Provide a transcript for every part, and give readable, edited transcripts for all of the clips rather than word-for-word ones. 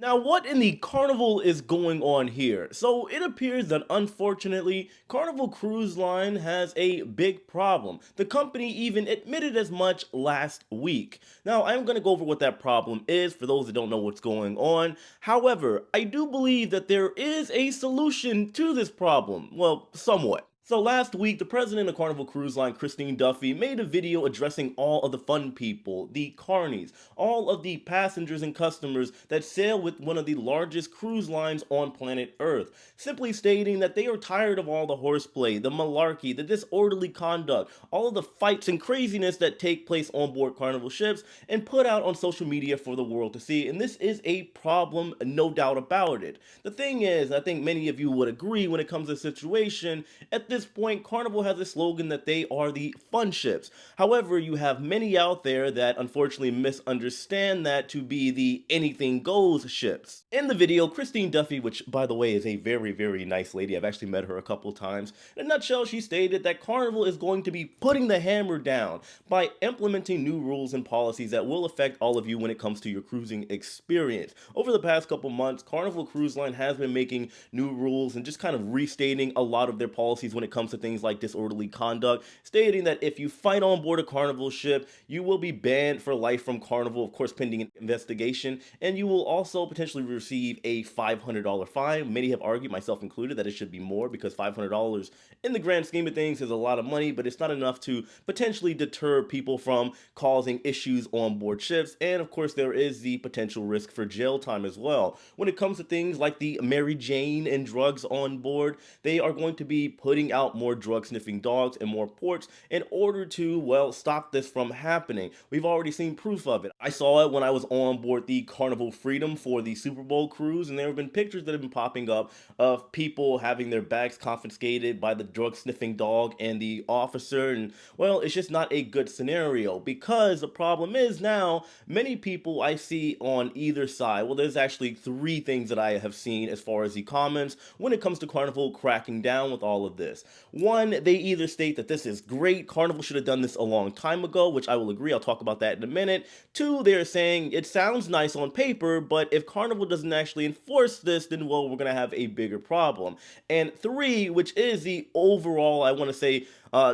Now, what in the Carnival is going on here? So, it appears that unfortunately, Carnival Cruise Line has a big problem. The company even admitted as much last week. Now, I'm going to go over what that problem is for those that don't know what's going on. However, I do believe that there is a solution to this problem. Well, somewhat. So last week, the president of Carnival Cruise Line, Christine Duffy, made a video addressing all of the fun people, the carnies, all of the passengers and customers that sail with one of the largest cruise lines on planet Earth, simply stating that they are tired of all the horseplay, the malarkey, the disorderly conduct, all of the fights and craziness that take place on board Carnival ships and put out on social media for the world to see. And this is a problem, no doubt about it. The thing is, I think many of you would agree when it comes to the situation, at this point, Carnival has a slogan that they are the fun ships. However, you have many out there that unfortunately misunderstand that to be the anything goes ships. In the video, Christine Duffy, which by the way is a very, very nice lady, I've actually met her a couple times. In a nutshell, she stated that Carnival is going to be putting the hammer down by implementing new rules and policies that will affect all of you when it comes to your cruising experience. Over the past couple months, Carnival Cruise Line has been making new rules and just kind of restating a lot of their policies when it comes to things like disorderly conduct, stating that if you fight on board a Carnival ship, you will be banned for life from Carnival, of course, pending an investigation, and you will also potentially receive a $500 fine. Many have argued, myself included, that it should be more because $500 in the grand scheme of things is a lot of money, but it's not enough to potentially deter people from causing issues on board ships. And of course, there is the potential risk for jail time as well. When it comes to things like the Mary Jane and drugs on board, they are going to be putting out more drug sniffing dogs and more ports in order to, well, stop this from happening. We've already seen proof of it. I saw it when I was on board the Carnival Freedom for the Super Bowl cruise, and there have been pictures that have been popping up of people having their bags confiscated by the drug sniffing dog and the officer. And well, it's just not a good scenario because the problem is now many people I see on either side. Well, there's actually three things that I have seen as far as the comments when it comes to Carnival cracking down with all of this. One, they either state that this is great, Carnival should have done this a long time ago, which I will agree, I'll talk about that in a minute. Two, they're saying it sounds nice on paper, but if Carnival doesn't actually enforce this, then well, we're going to have a bigger problem. And three, which is the overall, I want to say,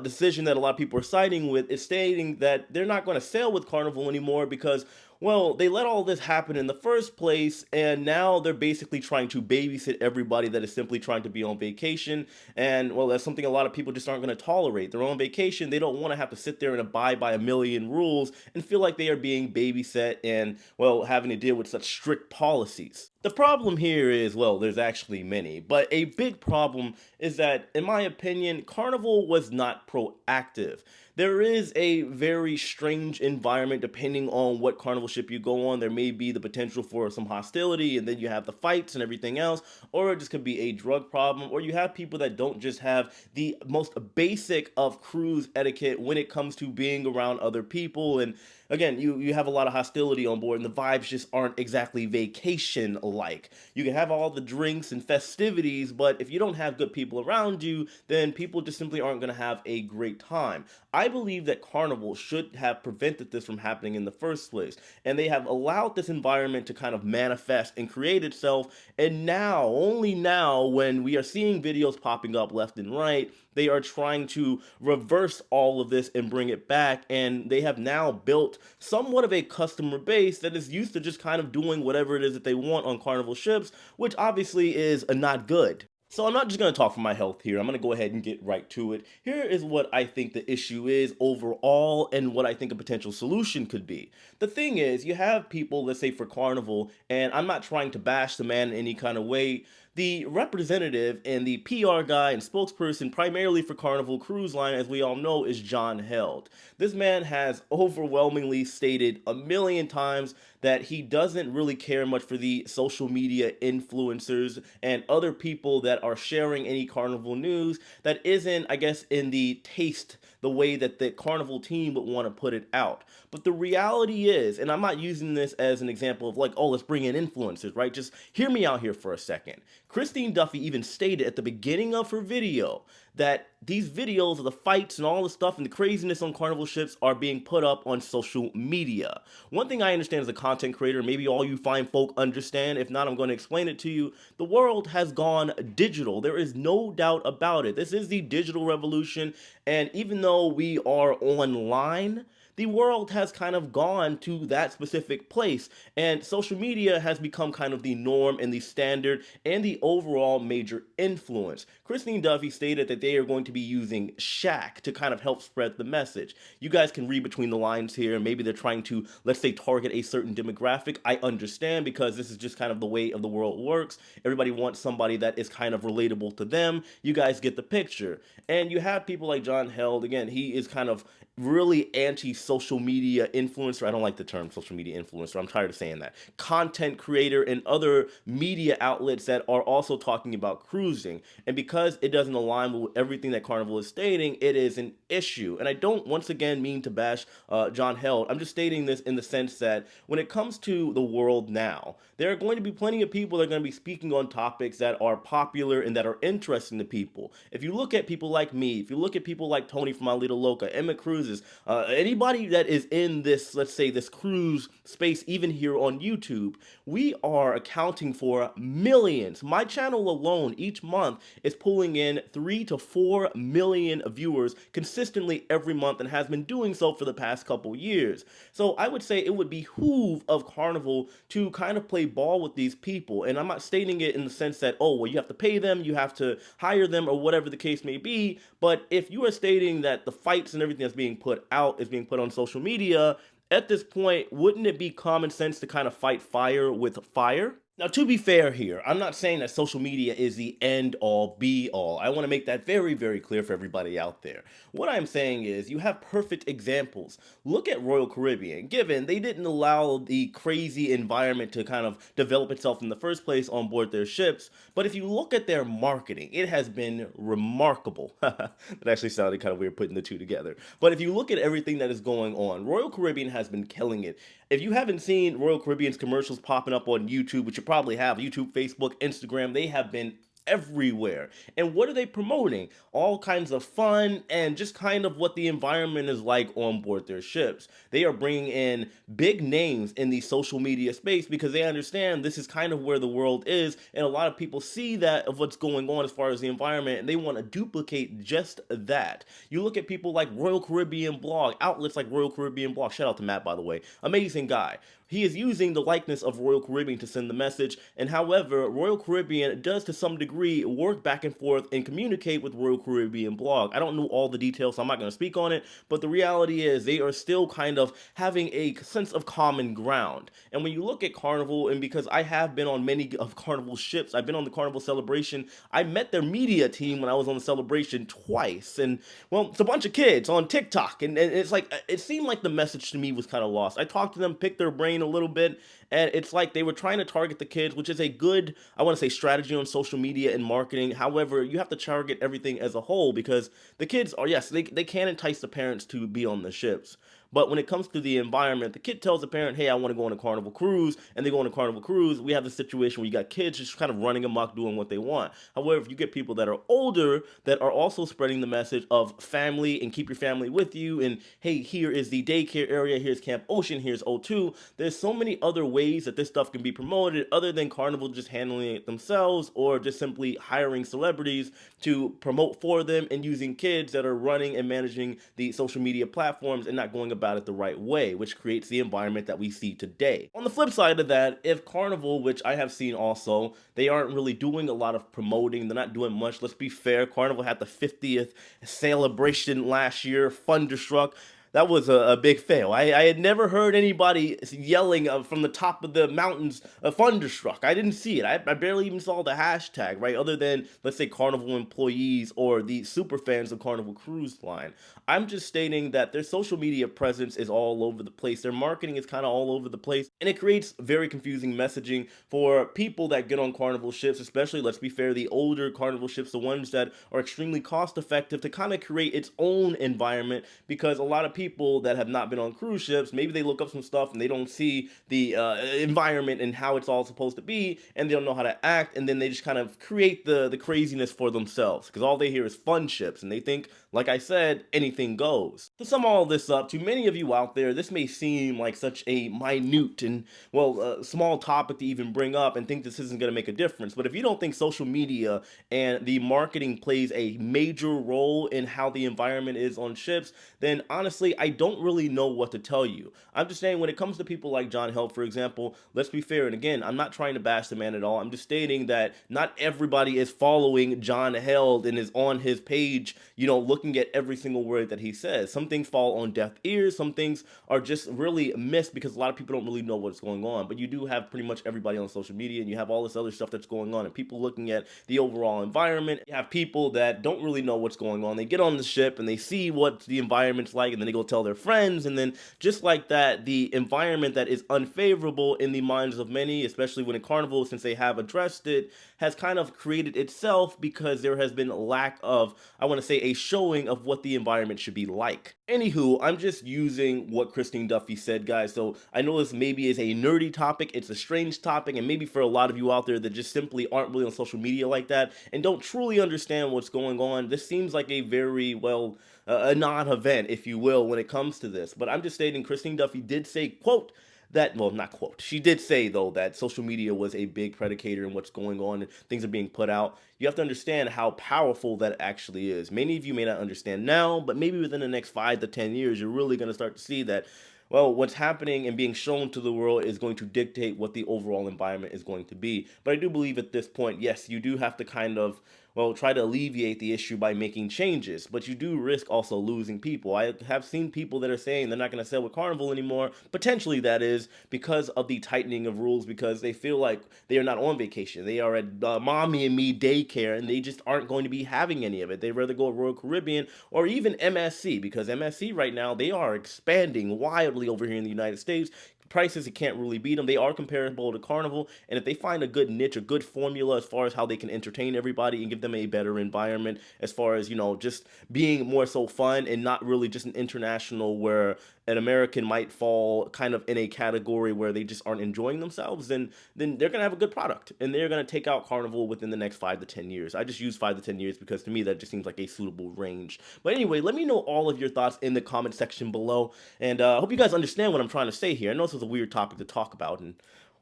decision that a lot of people are siding with, is stating that they're not going to sail with Carnival anymore because, well, they let all this happen in the first place, and now they're basically trying to babysit everybody that is simply trying to be on vacation. And, well, that's something a lot of people just aren't going to tolerate. They're on vacation, they don't want to have to sit there and abide by a million rules and feel like they are being babysat and, well, having to deal with such strict policies. The problem here is, well, there's actually many, but a big problem is that, in my opinion, Carnival was not proactive. There is a very strange environment depending on what Carnival ship you go on. There may be the potential for some hostility, and then you have the fights and everything else, or it just could be a drug problem, or you have people that don't just have the most basic of cruise etiquette when it comes to being around other people. And again, you have a lot of hostility on board, and the vibes just aren't exactly vacation like. You can have all the drinks and festivities, but if you don't have good people around you, then people just simply aren't going to have a great time. I believe that Carnival should have prevented this from happening in the first place, and they have allowed this environment to kind of manifest and create itself. And now, only now, when we are seeing videos popping up left and right, they are trying to reverse all of this and bring it back. And they have now built somewhat of a customer base that is used to just kind of doing whatever it is that they want on Carnival ships, which obviously is not good. So I'm not just going to talk for my health here. I'm going to go ahead and get right to it. Here is what I think the issue is overall and what I think a potential solution could be. The thing is, you have people, let's say for Carnival, and I'm not trying to bash the man in any kind of way. The representative and the PR guy and spokesperson primarily for Carnival Cruise Line, as we all know, is John Held. This man has overwhelmingly stated a million times that he doesn't really care much for the social media influencers and other people that are sharing any Carnival news that isn't, I guess, in the taste, the way that the Carnival team would want to put it out. But the reality is, and I'm not using this as an example of like, oh, let's bring in influencers, right? Just hear me out here for a second. Christine Duffy even stated at the beginning of her video that these videos of the fights and all the stuff and the craziness on Carnival ships are being put up on social media. One thing I understand as a content creator, maybe all you fine folk understand, if not, I'm going to explain it to you. The world has gone digital. There is no doubt about it. This is the digital revolution, and even though we are online, the world has kind of gone to that specific place, and social media has become kind of the norm and the standard and the overall major influence. Christine Duffy stated that they are going to be using Shaq to kind of help spread the message. You guys can read between the lines here. Maybe they're trying to, let's say, target a certain demographic. I understand, because this is just kind of the way of the world works. Everybody wants somebody that is kind of relatable to them. You guys get the picture. And you have people like John Held. Again, he is kind of really anti-social media influencer. I don't like the term social media influencer. I'm tired of saying that. Content creator and other media outlets that are also talking about cruising. And because it doesn't align with everything that Carnival is stating, it is an issue. And I don't, once again, mean to bash John Held. I'm just stating this in the sense that when it comes to the world now, there are going to be plenty of people that are going to be speaking on topics that are popular and that are interesting to people. If you look at people like me, if you look at people like Tony from Alita Loca, Emma Cruises, anybody that is in this, let's say, this cruise space, even here on YouTube, we are accounting for millions. My channel alone each month is pulling in 3 to 4 million viewers consistently every month, and has been doing so for the past couple years. So I would say it would behoove of Carnival to kind of play ball with these people. And I'm not stating it in the sense that, oh, well, you have to pay them, you have to hire them, or whatever the case may be. But if you are stating that the fights and everything that's being put out is being put on social media, at this point, wouldn't it be common sense to kind of fight fire with fire? Now, to be fair here, I'm not saying that social media is the end all be all. I want to make that very, very clear for everybody out there. What I'm saying is you have perfect examples. Look at Royal Caribbean. Given they didn't allow the crazy environment to kind of develop itself in the first place on board their ships, but if you look at their marketing, it has been remarkable. That actually sounded kind of weird putting the two together. But if you look at everything that is going on, Royal Caribbean has been killing it. If you haven't seen Royal Caribbean's commercials popping up on YouTube, which you probably have, YouTube, Facebook, Instagram, they have been everywhere. And what are they promoting? All kinds of fun and just kind of what the environment is like on board their ships. They are bringing in big names in the social media space because they understand this is kind of where the world is, and a lot of people see that of what's going on as far as the environment, and they want to duplicate just that. You look at people like Royal Caribbean Blog, outlets like Royal Caribbean Blog, shout out to Matt, by the way, amazing guy. He is using the likeness of Royal Caribbean to send the message, and however, Royal Caribbean does to some degree work back and forth and communicate with Royal Caribbean Blog. I don't know all the details, so I'm not going to speak on it, but the reality is they are still kind of having a sense of common ground. And when you look at Carnival, and because I have been on many of Carnival's ships, I've been on the Carnival Celebration, I met their media team when I was on the Celebration twice, and well, it's a bunch of kids on TikTok, and it's like, it seemed like the message to me was kind of lost. I talked to them, picked their brain a little bit, and it's like they were trying to target the kids, which is a good, I want to say, strategy on social media and marketing. However, you have to target everything as a whole, because the kids are, yes, they can entice the parents to be on the ships. But when it comes to the environment, the kid tells the parent, hey, I want to go on a Carnival cruise, and they go on a Carnival cruise. We have the situation where you got kids just kind of running amok doing what they want. However, if you get people that are older that are also spreading the message of family and keep your family with you, and hey, here is the daycare area, here's Camp Ocean, here's O2, there's so many other ways that this stuff can be promoted other than Carnival just handling it themselves, or just simply hiring celebrities to promote for them and using kids that are running and managing the social media platforms and not going about it the right way, which creates the environment that we see today. On the flip side of that, if Carnival, which I have seen also, they aren't really doing a lot of promoting, they're not doing much. Let's be fair, Carnival had the 50th celebration last year, Thunderstruck. That was a big fail. I had never heard anybody yelling from the top of the mountains, Thunderstruck. I didn't see it. I barely even saw the hashtag, right? Other than, let's say, Carnival employees or the super fans of Carnival Cruise Line. I'm just stating that their social media presence is all over the place. Their marketing is kind of all over the place. And it creates very confusing messaging for people that get on Carnival ships, especially, let's be fair, the older Carnival ships, the ones that are extremely cost effective, to kind of create its own environment. Because a lot of people that have not been on cruise ships, maybe they look up some stuff and they don't see the environment and how it's all supposed to be, and they don't know how to act, and then they just kind of create the craziness for themselves because all they hear is fun ships, and they think, like I said, anything goes. To sum all this up, to many of you out there, this may seem like such a minute and, well, small topic to even bring up and think this isn't going to make a difference. But if you don't think social media and the marketing plays a major role in how the environment is on ships, then honestly, I don't really know what to tell you. I'm just saying, when it comes to people like John Held, for example, let's be fair. And again, I'm not trying to bash the man at all. I'm just stating that not everybody is following John Held and is on his page, looking at every single word that he says. Some things fall on deaf ears. Some things are just really missed because a lot of people don't really know what's going on. But you do have pretty much everybody on social media, and you have all this other stuff that's going on, and people looking at the overall environment. You have people that don't really know what's going on. They get on the ship and they see what the environment's like, and then they go tell their friends, and then just like that, the environment that is unfavorable in the minds of many, especially when in Carnival, since they have addressed it, has kind of created itself because there has been a lack of, I want to say, a showing of what the environment should be like. Anywho, I'm just using what Christine Duffy said, guys. So I know this maybe is a nerdy topic, it's a strange topic, and maybe for a lot of you out there that just simply aren't really on social media like that and don't truly understand what's going on, this seems like a very, well, a non-event, if you will, when it comes to this. But I'm just stating Christine Duffy did say, quote, that, well, not quote, she did say though that social media was a big predicator in what's going on and things are being put out. You have to understand how powerful that actually is. Many of you may not understand now, but maybe within the next 5 to 10 years, you're really going to start to see that, well, what's happening and being shown to the world is going to dictate what the overall environment is going to be. But I do believe at this point, yes, you do have to kind of, well, try to alleviate the issue by making changes, but you do risk also losing people. I have seen people that are saying they're not going to sail with Carnival anymore, potentially that is because of the tightening of rules, because they feel like they are not on vacation. They are at mommy and me daycare, and they just aren't going to be having any of it. They'd rather go at Royal Caribbean or even MSC, because MSC right now, they are expanding wildly over here in the United States. Prices, you can't really beat them. They are comparable to Carnival, and if they find a good niche, a good formula as far as how they can entertain everybody and give them a better environment, as far as just being more so fun and not really just an international where an American might fall kind of in a category where they just aren't enjoying themselves, then they're gonna have a good product and they're gonna take out Carnival within the next 5 to 10 years. I just use 5 to 10 years because to me that just seems like a suitable range. But anyway, let me know all of your thoughts in the comment section below, and I hope you guys understand what I'm trying to say here. I know this was a weird topic to talk about, and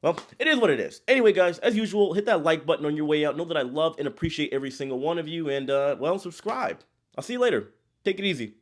well, it is what it is. Anyway, guys, as usual, hit that like button on your way out. Know that I love and appreciate every single one of you, and well, subscribe. I'll see you later. Take it easy.